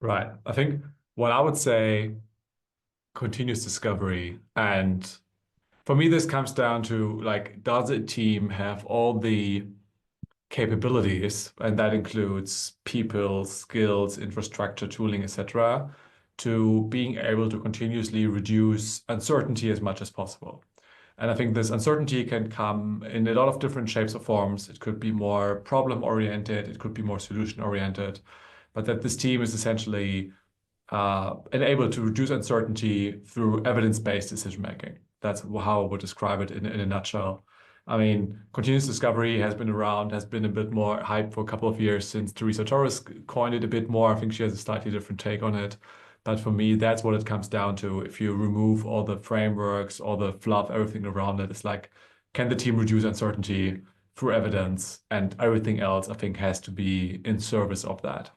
Right. I think what I would say continuous discovery. And for me, this comes down to like, does a team have all the capabilities, and that includes people, skills, infrastructure, tooling, etc., to being able to continuously reduce uncertainty as much as possible. And I think this uncertainty can come in a lot of different shapes or forms. It could be more problem oriented, it could be more solution oriented, but that this team is essentially enabled to reduce uncertainty through evidence-based decision making. That's how I would describe it in a nutshell. I mean, continuous discovery has been around, has been a bit more hype for a couple of years since Teresa Torres coined it a bit more. I think she has a slightly different take on it. But for me, that's what it comes down to. If you remove all the frameworks, all the fluff, everything around it, it's like, can the team reduce uncertainty through evidence? And everything else, I think, has to be in service of that.